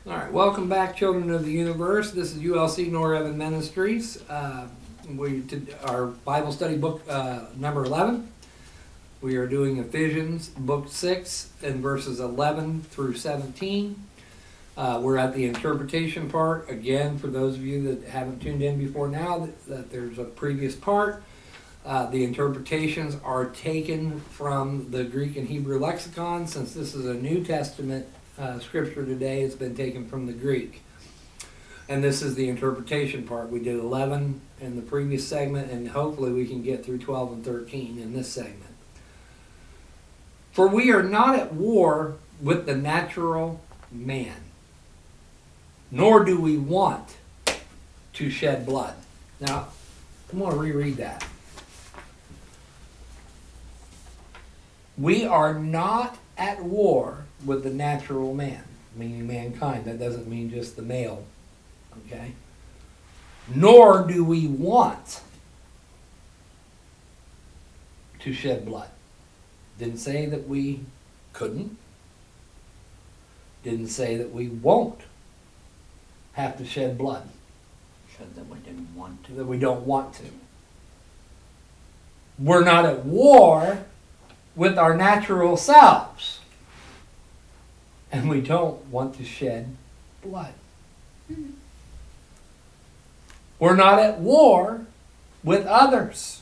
All right, welcome back, children of the universe. This is ULC Northern Ministries. We did our Bible study book number 11. We are doing Ephesians book 6 and verses 11 through 17. We're at the interpretation part. Again, for those of you that haven't tuned in before now, that there's a previous part. The interpretations are taken from the Greek and Hebrew lexicon. Since this is a New Testament scripture today, it's been taken from the Greek. And this is the interpretation part. We did 11 in the previous segment, and hopefully we can get through 12 and 13 in this segment. For we are not at war with the natural man, nor do we want to shed blood. Now, I want to reread that. We are not at war with the natural man, meaning mankind. That doesn't mean just the male, okay? Nor do we want to shed blood. Didn't say that we couldn't. Didn't say that we won't have to shed blood. Said that we didn't want to. That we don't want to. We're not at war with our natural selves. And we don't want to shed blood. Mm-hmm. We're not at war with others.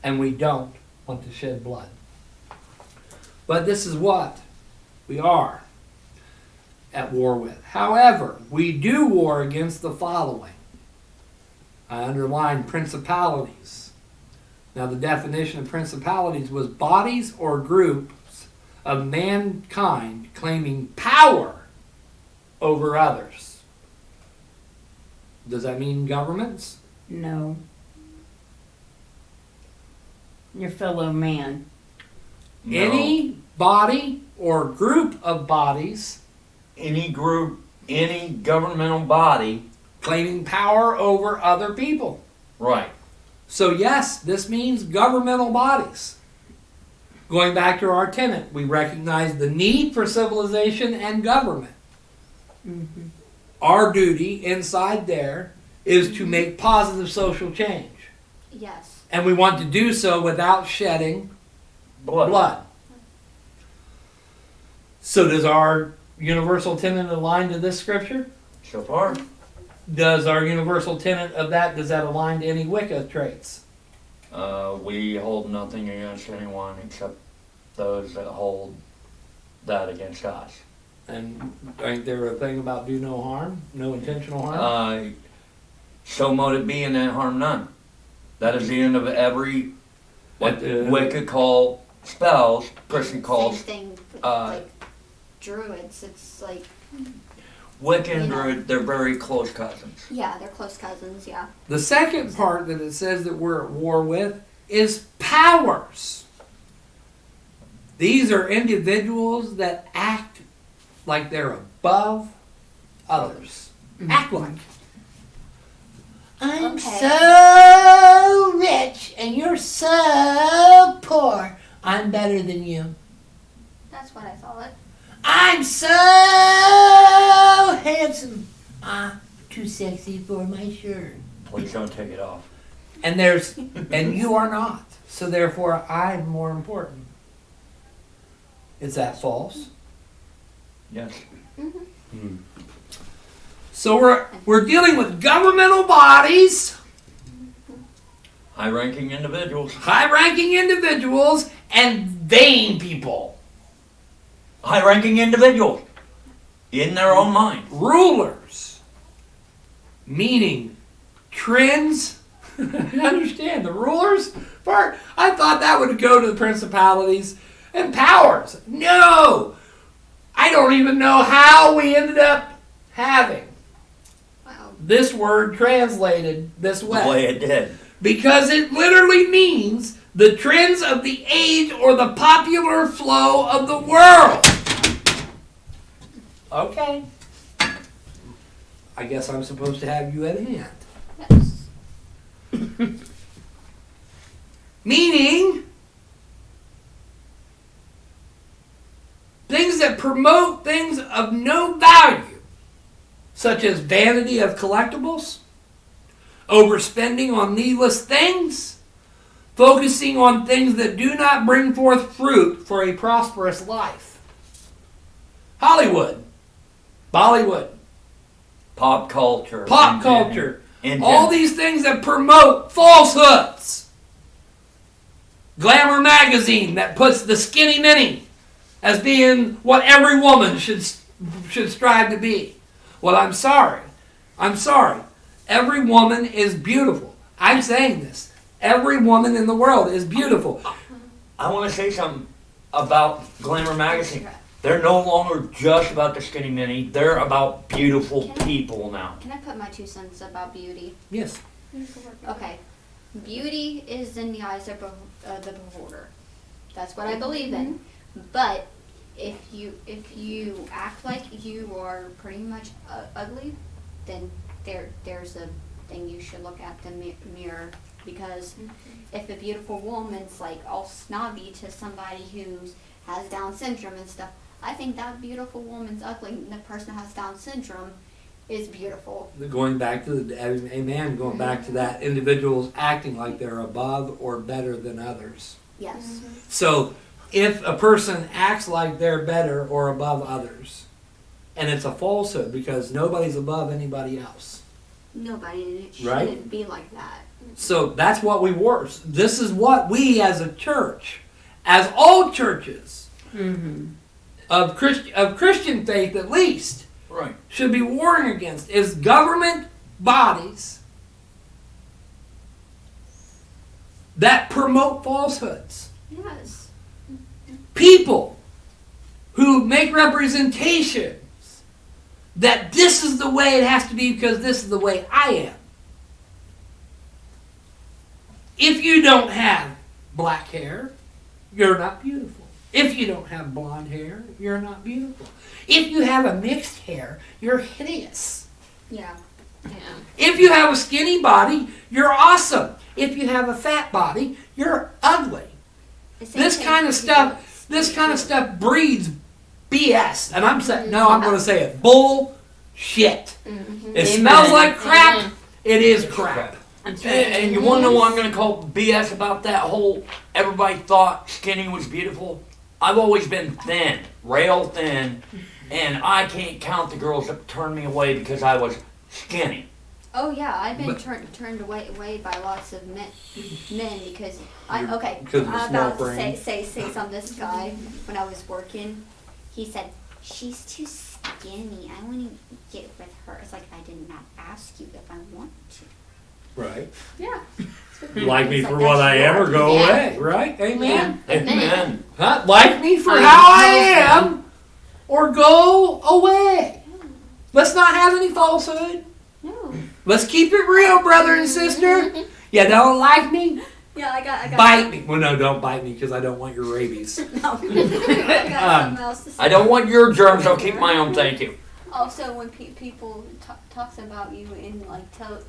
And we don't want to shed blood. But this is what we are at war with. However, we do war against the following. I underline principalities. Now, the definition of principalities was bodies or groups of mankind claiming power over others. Does that mean governments? No. Your fellow man. No. Any body or group of bodies. Any group, any governmental body. Claiming power over other people. Right. So yes, this means governmental bodies. Going back to our tenet, we recognize the need for civilization and government. Mm-hmm. Our duty inside there is to make positive social change. Yes. And we want to do so without shedding blood. So does our universal tenet align to this scripture? So far. Does our universal tenet of that, does that align to any Wicca traits? We hold nothing against anyone except those that hold that against us. And ain't there a thing about do no harm? No intentional harm? So mote it be and then harm none. That is the end of every Wicca call spells, Christian calls. Same thing with like druids. It's like Wicca and Druid, they're very close cousins. yeah, they're close cousins. Yeah. The second part that it says that we're at war with is powers. These are individuals that act like they're above others. Mm-hmm. Act like. I'm Okay. so rich and you're so poor. I'm better than you. That's what I thought. I'm so handsome. I'm too sexy for my shirt. Please don't take it off. And and you are not. So therefore, I'm more important. Is that false? Yes. Mm-hmm. So we're dealing with governmental bodies, High-ranking individuals. high-ranking individuals, and vain people. High-ranking individuals. In their own mind. Rulers, meaning trends. I understand the rulers part. I thought that would go to the principalities and powers. No, I don't even know how we ended up having Wow. this word translated this The way way. it did. Because it literally means the trends of the age or the popular flow of the world. Okay. I guess I'm supposed to have you at hand. Yes. Meaning, that promote things of no value, such as vanity of collectibles, overspending on needless things, focusing on things that do not bring forth fruit for a prosperous life. Hollywood, Bollywood, Pop culture. pop culture, In all these things that promote falsehoods. Glamour magazine that puts the skinny mini as being what every woman should strive to be. Well, I'm sorry. Every woman is beautiful. I'm saying this. Every woman in the world is beautiful. I want to say something about Glamour magazine. They're no longer just about the skinny mini. They're about beautiful people now. Can I put my 2 cents about beauty? Yes. Okay. Beauty is in the eyes of the beholder. That's what I believe in. But if you act like you are pretty much ugly, then there's a thing you should look at the mirror. Because if a beautiful woman's like all snobby to somebody who has Down syndrome and stuff, I think that beautiful woman's ugly and the person who has Down syndrome is beautiful. Going back to going back to that, individuals acting like they're above or better than others. Yes. So if a person acts like they're better or above others, and it's a falsehood because nobody's above anybody else. Nobody Right? shouldn't be like that. So that's what we were. This is what we as a church, as all churches of Christian faith at least, Right. should be warring against is government bodies that promote falsehoods. Yes. People who make representations that this is the way it has to be because this is the way I am. If you don't have black hair, you're not beautiful. If you don't have blonde hair, you're not beautiful. If you have a mixed hair, you're hideous. Yeah. If you have a skinny body, you're awesome. If you have a fat body, you're ugly. This kind of stuff breeds BS. And I'm saying, no, I'm going to say it. Bullshit. It smells like crap. It is crap. And you want to know what I'm going to call BS about that whole everybody thought skinny was beautiful? I've always been thin, rail thin, and I can't count the girls that turned me away because I was skinny. Oh yeah, I've been turned away by lots of men because I'm about to say something. This guy, when I was working, he said, "She's too skinny. I want to get with her." It's like, I did not ask you if I want to. Right. Yeah. Like me It's for like, what that's I am or yours. go Yeah. away. Right? Amen. Amen. Huh? Like me for how I am or go away. Let's not have any falsehood. No. Let's keep it real, brother and sister. You don't like me? Yeah, I got. Bite me. Well, no, don't bite me because I don't want your rabies. No. I got something else to say. I don't want your germs. I'll keep my own. Thank you. Also, when people talks about you in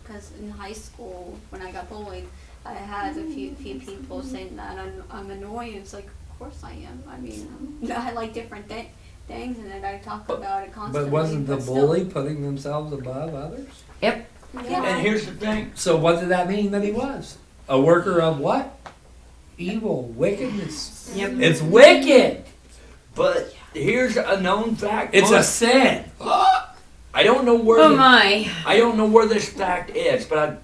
because in high school when I got bullied, I had a few people saying that I'm annoying. It's like, of course I am. I mean, I like different things, and then I talk about it constantly. But wasn't the still- bully putting themselves above others? Yep. Yeah. And here's the thing. So what did that mean that he was? A worker of what? Evil, wickedness. Yep. It's wicked. But here's a known fact. It's a sin. I don't know where. Oh my. I don't know where this fact is, but I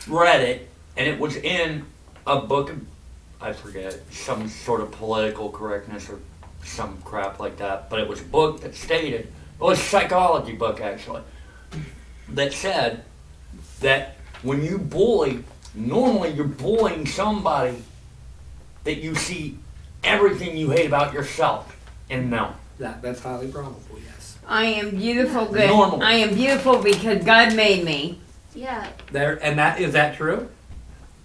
read it, and it was in a book. I forget, some sort of political correctness or some crap like that. But it was a book that stated, it was a psychology book actually, that said that when you bully, normally you're bullying somebody that you see everything you hate about yourself in them. That's highly probable, yes. I am beautiful. Good. Normal. I am beautiful because God made me. Yeah, Is that true?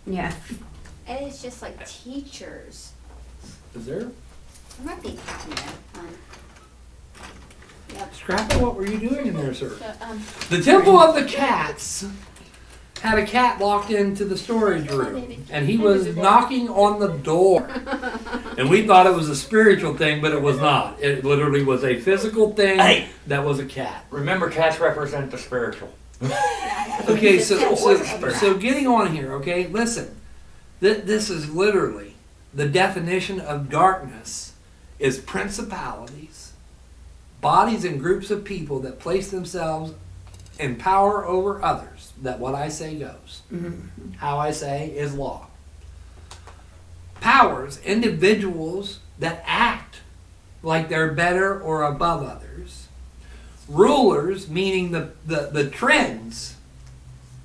Yeah. and it's just like teachers. Is there? There might be a cat in there. Yep. Scrappy, what were you doing in there, sir? So, The Temple of the Cats had a cat locked into the storage room, and he was knocking on the door. And we thought it was a spiritual thing, but it was not. It literally was a physical thing Hey. that was a cat. Remember, cats represent the spiritual. Okay, It's so getting on here, okay? Listen, this is literally the definition of darkness is principalities, bodies and groups of people that place themselves in power over others. That what I say goes. How I say is law. Powers, individuals that act like they're better or above others. Rulers, meaning the trends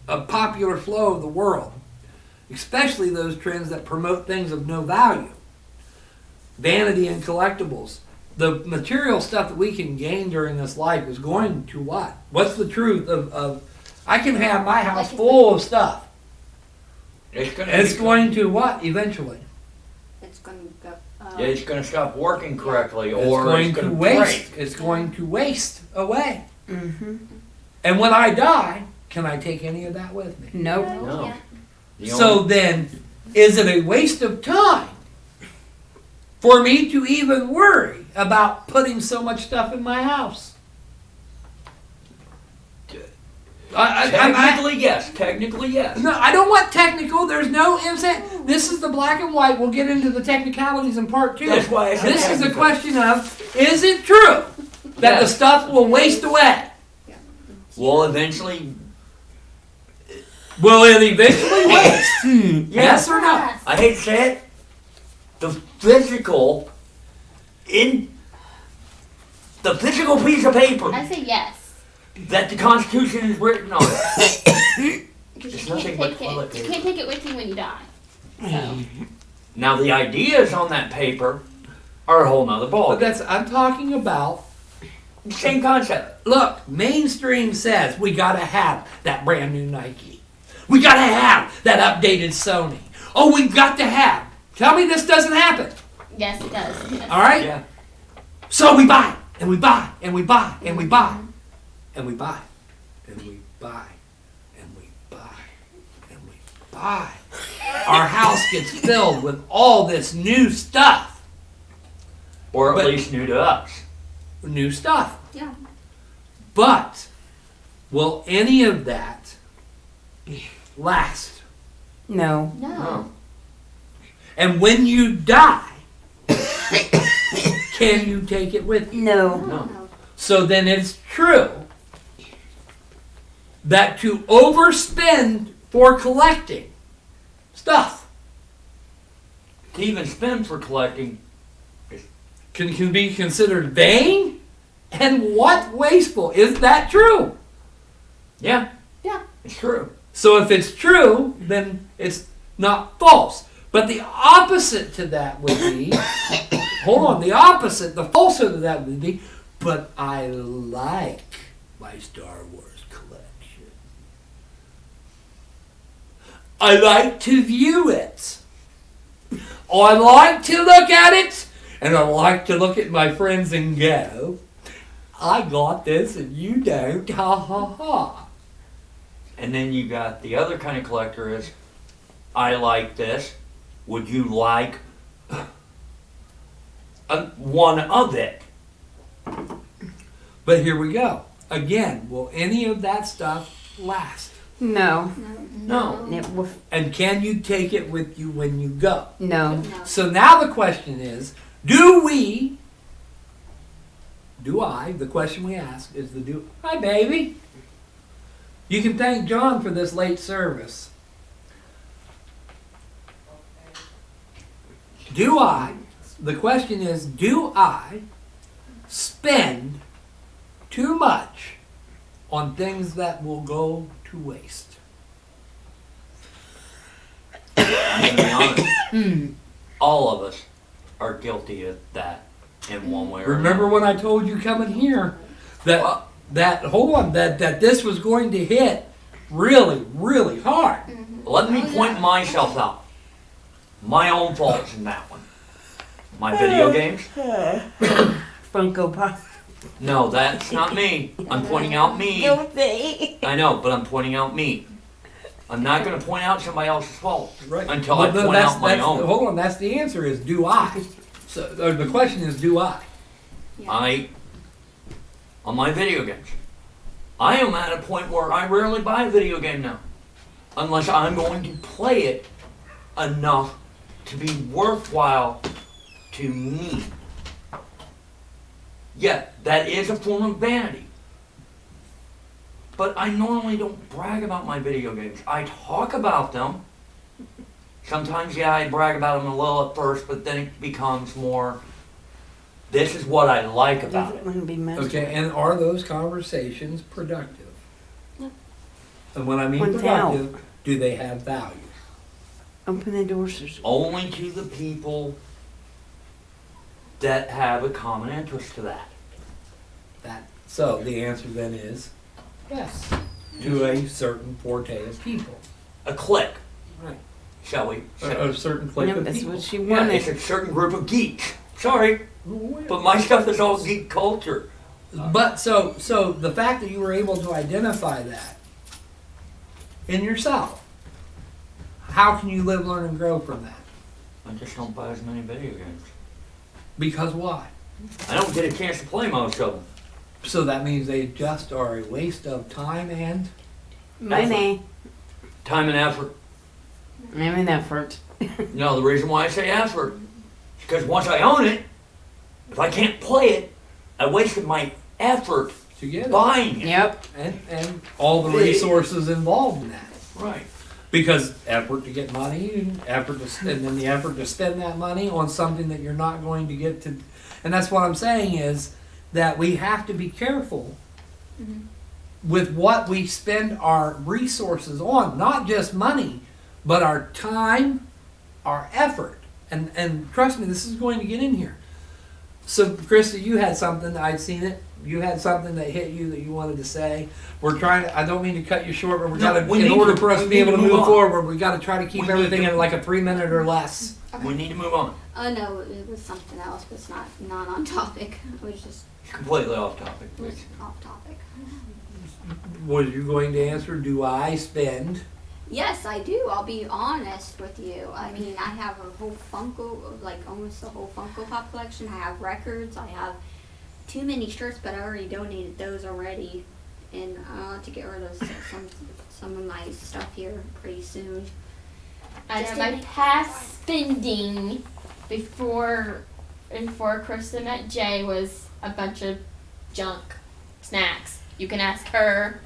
of popular flow of the world, especially those trends that promote things of no value. Vanity and collectibles. The material stuff that we can gain during this life is going to what? What's the truth of I can have my house full of stuff. It's going to what eventually? It's going to go. Yeah, it's going to stop working correctly, It's or going it's to going to waste. break. It's going to waste away. Mm-hmm. And when I die, can I take any of that with me? Nope. No. Yeah. The So only- then, is it a waste of time for me to even worry about putting so much stuff in my house? technically, yes. Technically, yes. No, I don't want technical. There's no instant. This is the black and white. We'll get into the technicalities in part two. That's why I said This is a technical. question of, is it true that the Yes. stuff will waste away? Well, eventually, Will it eventually waste? Yes or no? Yes. I hate to say it, the physical piece of paper I say yes. that the Constitution is written on. Because It's you nothing can't but take toilet it. You paper. can't take it with you when you die. So Now, the ideas on that paper are a whole nother But ballgame. I'm talking about, Same concept. look, mainstream says we gotta have that brand new Nike. We gotta have that updated Sony. Oh, we've got to have. Tell me this doesn't happen. yes, it does. Yes. All right? Yeah. So we buy, and we buy, and we buy, and we buy, and we buy, and we buy, and we buy, and we buy. Our house gets filled with all this new stuff. Or at But- least new to us. New stuff. Yeah. But will any of that last? No. No. No. And when you die, can you take it with you? No. No. So then it's true that to overspend for collecting stuff To even spend for collecting, can be considered vain and what wasteful. Is that true? yeah. Yeah. It's true. So if it's true, then it's not false. But the opposite to that would be, hold on, the opposite, the falsehood of that would be, but I like my Star Wars collection. I like to view it. I like to look at it, and I like to look at my friends and go, I got this and you don't, ha ha ha. And then you got the other kind of collector is, I like this. Would you like one of it? But here we go. Again, will any of that stuff last? No. No. It will. And can you take it with you when you go? No. No. So now the question is, do I, the question we ask is hi baby. You can thank John for this late service. The question is, do I spend too much on things that will go to waste? I'm gonna be honest. All of us are guilty of that in one way or Remember another. when I told you coming here that that this was going to hit really, really hard. Let me point myself out. My own faults in that one. My video games? Funko Pop. No, that's not me. I'm pointing out me. Guilty. I know, but I'm pointing out me. I'm not going to point out somebody else's fault Right. until Well, I no, point out my own. Hold on, that's the answer is do I? So the question is do I? Yeah. On my video games, I am at a point where I rarely buy a video game now, unless I'm going to play it enough to be worthwhile to me. Yeah, that is a form of vanity. But I normally don't brag about my video games. I talk about them. Sometimes, yeah, I brag about them a little at first, but then it becomes more, this is what I like about it. Wouldn't be messed Okay, and are those conversations productive? Yep. And when I mean One's productive, do they have value? Open the doors. Susan. Only to the people that have a common interest to that. So the answer then is yes, to a certain forte of people. A clique, Right. shall we? A certain clique No, of that's people. what she Yeah, wanted. it's a certain group of geeks. Sorry, but my stuff is all geek culture. But so the fact that you were able to identify that in yourself, how can you live, learn, and grow from that? I just don't buy as many video games. Because why? I don't get a chance to play most of them. So that means they just are a waste of time and Money. Time and effort. I'm an effort. No, the reason why I say effort is because once I own it, if I can't play it, I wasted my effort to get it. buying it. Yep. And all the resources involved in that. Right. Because effort to get money, and effort to spend, and the effort to spend that money on something that you're not going to get to, and that's what I'm saying is that we have to be careful with what we spend our resources on, not just money, but our time, our effort, and trust me, this is going to get in here. So, Krista, you had something. I'd seen it. You had something that hit you that you wanted to say. We're trying to. I don't mean to cut you short, but in order for us to be able to move forward, we got to try to keep everything in like a 3-minute or less. Okay. We need to move on. Oh no, it was something else, but it's not on topic. It was just It's completely off topic. it was off topic. Was you going to answer? Do I spend? Yes, I do. I'll be honest with you. I mean, I have a whole Funko, like almost a whole Funko Pop collection. I have records. I have too many shirts, but I already donated those already, and to get rid of some of my stuff here pretty soon. I Just know my didn't- past spending before Krista met Jay was a bunch of junk snacks. You can ask her.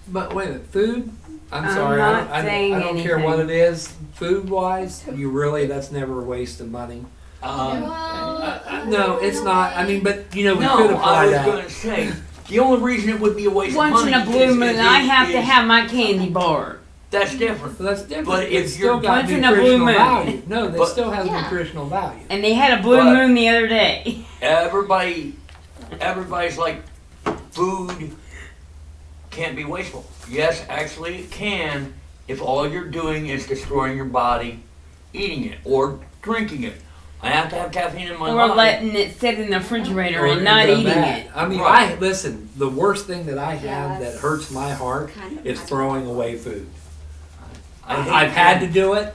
But wait a minute, food? I'm I'm sorry, not I saying don't care what it anything. is. Food wise, that's never a waste of money. No, it's not. I mean, but we could No, apply I was that. going to say, the only reason it would be a waste Once of money in a blue moon, is- I have to is- have my candy bar. That's different. So that's different. But if it's still you're- got Once in a blue nutritional moon. value. No, they But- still have Yeah. nutritional value. And they had a blue But- moon the other day. Everybody's like, food can't be wasteful. Yes, actually it can if all you're doing is destroying your body eating it or drinking it. I have to have caffeine in my Or body. letting it sit in the refrigerator Or and not the eating bad. it. I mean, Right. listen. The worst thing that I have Yeah, that hurts my heart kind of is throwing away food. I hate I've had to do it,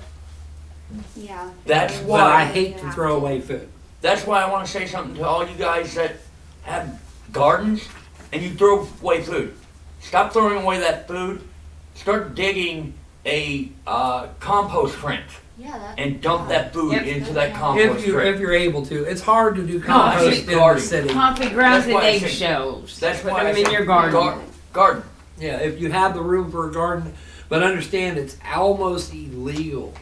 Yeah. That's but why- I hate to throw away food. That's why I want to say something to all you guys that have gardens and you throw away food. Stop throwing away that food. Start digging a compost trench Yeah. That, and dump that food Yep. into that compost If trench. you're able to, it's hard to do No, I compost hate in the gardening. city. Coffee grounds That's and why I say- eggshells. That's Put why I them in say your garden. Garden. Yeah, if you have the room for a garden, but understand it's almost illegal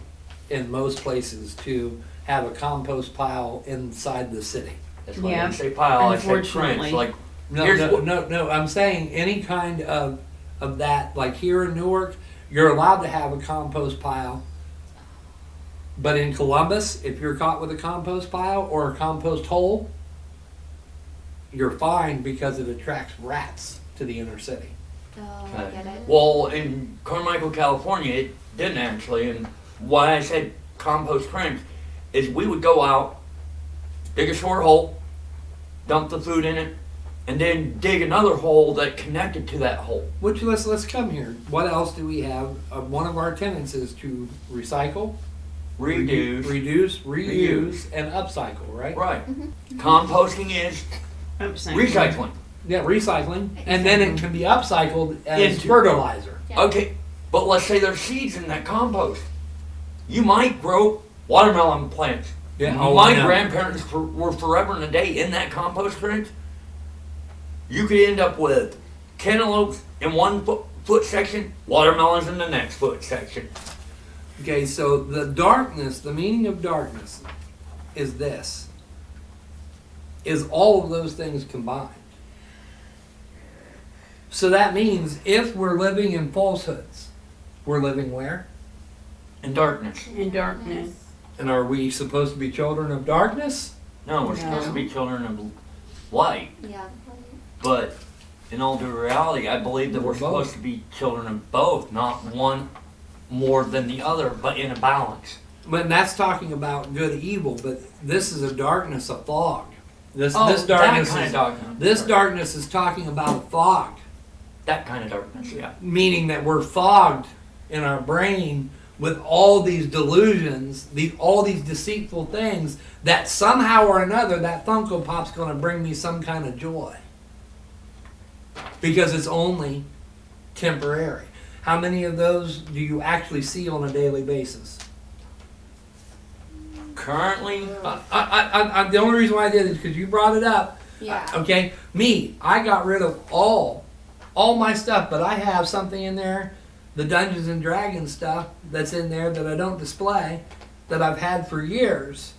in most places to have a compost pile inside the city. That's why I Yeah. didn't say pile, I said trench. Unfortunately. Like, No, Here's no, what- no. I'm saying any kind of that, like here in Newark, you're allowed to have a compost pile. But in Columbus, if you're caught with a compost pile or a compost hole, you're fined because it attracts rats to the inner city. oh, I get it. well, in Carmichael, California, it didn't actually. And why I said compost trench is we would go out, dig a short hole, dump the food in it, and then dig another hole that connected to that hole. Which let's come here. What else do we have? One of our tenets is to recycle, Reduce. reuse, and upcycle. Right? Right. Composting is recycling. Yeah, recycling, and then it can be upcycled as Into- fertilizer. Yeah. Okay, but let's say there's seeds in that compost. You might grow watermelon plants. Yeah, oh, My I know. grandparents were forever and a day in that compost trench. You could end up with cantaloupes in one foot section, watermelons in the next foot section. Okay, so the darkness, the meaning of darkness, is this: is all of those things combined. So that means if we're living in falsehoods, we're living where? In darkness. In darkness. And are we supposed to be children of darkness? No, we're supposed to be children of light. Yeah. But in all due reality, I believe that we're Both. supposed to be children of both, not one more than the other, but in a balance. But that's talking about good evil, but this is a darkness, a fog. This that darkness kind is, of darkness. this darkness is talking about a fog, That kind of darkness, yeah. meaning that we're fogged in our brain with all these delusions, all these deceitful things that somehow or another that Funko Pop's going to bring me some kind of joy. Because it's only temporary. How many of those do you actually see on a daily basis? Currently, The only reason why I did it is because you brought it up. Yeah. Okay, I got rid of all my stuff, but I have something in there, the Dungeons and Dragons stuff that's in there that I don't display, that I've had for years,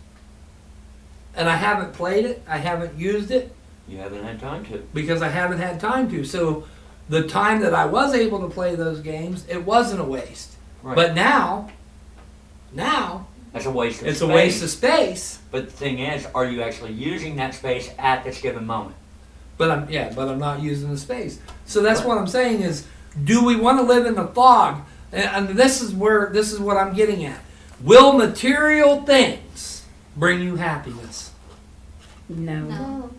and I haven't played it, I haven't used it, you haven't had time to. because I haven't had time to. So the time that I was able to play those games, it wasn't a waste. Right. But now That's a waste of it's space. a waste of space. But the thing is, are you actually using that space at this given moment? But I'm not using the space. So that's what I'm saying is, do we want to live in the fog? And this is what I'm getting at. Will material things bring you happiness? No. No.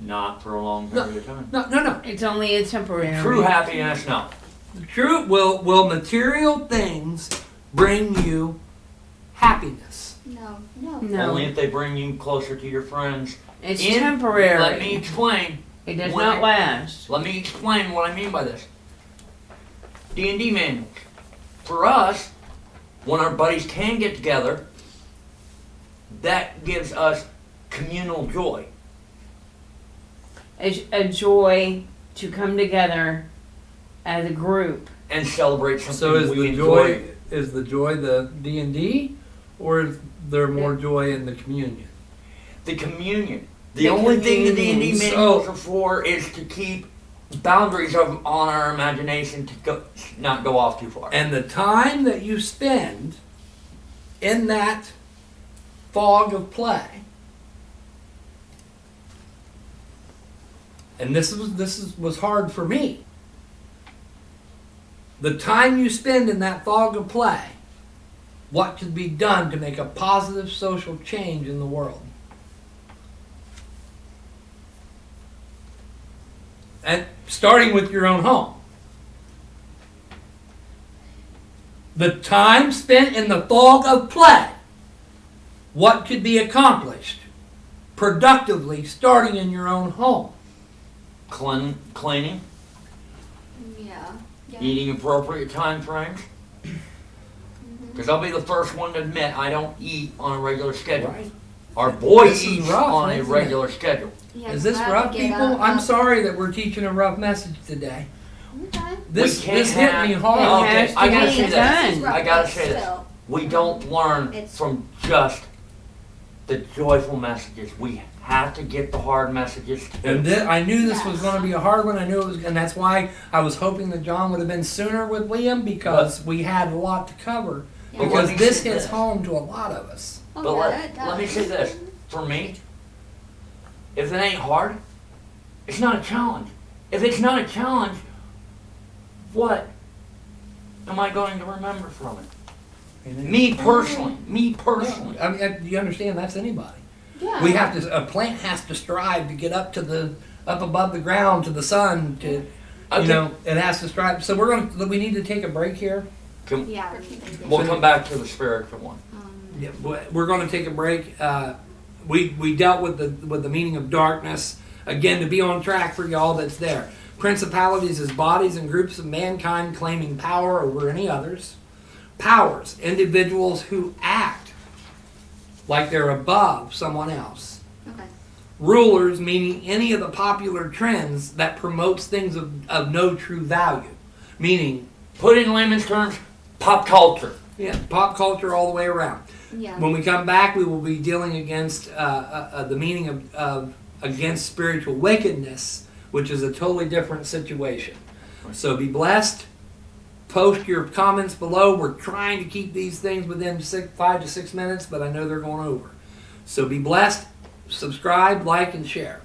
Not for a long period of time. No. It's only a temporary. True happiness, no. True. Will material things bring you happiness? No. No. No. Only if they bring you closer to your friends. It's In- temporary. Let me explain. It does when not I- last. Let me explain what I mean by this. D&D manuals. For us, when our buddies can get together, that gives us communal joy. A joy to come together as a group. And celebrate something So is we the enjoy. joy the D&D, or is there more joy in the communion? The communion. The The only thing the D&D communion. manuals So- are for is to keep boundaries on our imagination to not go off too far. And the time that you spend in that fog of play, and this was hard for me. The time you spend in that fog of play, what could be done to make a positive social change in the world? And starting with your own home. The time spent in the fog of play, what could be accomplished productively starting in your own home? Cleaning, Yeah. eating appropriate time frames. Because I'll be the first one to admit I don't eat on a regular schedule. Right. Our boy This is eats rough, on a isn't it? regular schedule. Yeah, Is this I have to rough, get people? up. I'm sorry that we're teaching a rough message today. Okay. This We can't hit me have- hard. It Okay, has to I gotta be say this. done. I gotta say this. We don't learn It's- from just the joyful messages. We have to get the hard messages too. And I knew this was Yes. going to be a hard one. I knew it was, and that's why I was hoping that John would have been sooner with Liam, because we had a lot to cover. Yeah. But Because let me this say hits this. home to a lot of us. Oh, But yeah, it let me does. say this. For me, if it ain't hard, it's not a challenge. If it's not a challenge, what am I going to remember from it? Me personally. I mean, you understand, that's anybody. Yeah. A plant has to strive to get up to the up above the ground to the sun. To Okay. you know, it has to strive. So we need to take a break here. Yeah. We'll come back to the spiritual one. Yeah, we're going to take a break. We dealt with the meaning of darkness again to be on track for y'all. That's there. Principalities is bodies and groups of mankind claiming power over any others. Powers, individuals who act like they're above someone else. Okay. Rulers, meaning any of the popular trends that promotes things of no true value. Meaning, Put in layman's terms, pop culture. yeah, pop culture all the way around. Yeah. When we come back, we will be dealing against the meaning of against spiritual wickedness, which is a totally different situation. So be blessed. Post your comments below. We're trying to keep these things within 5 to 6 minutes, but I know they're going over. So be blessed. Subscribe, like, and share.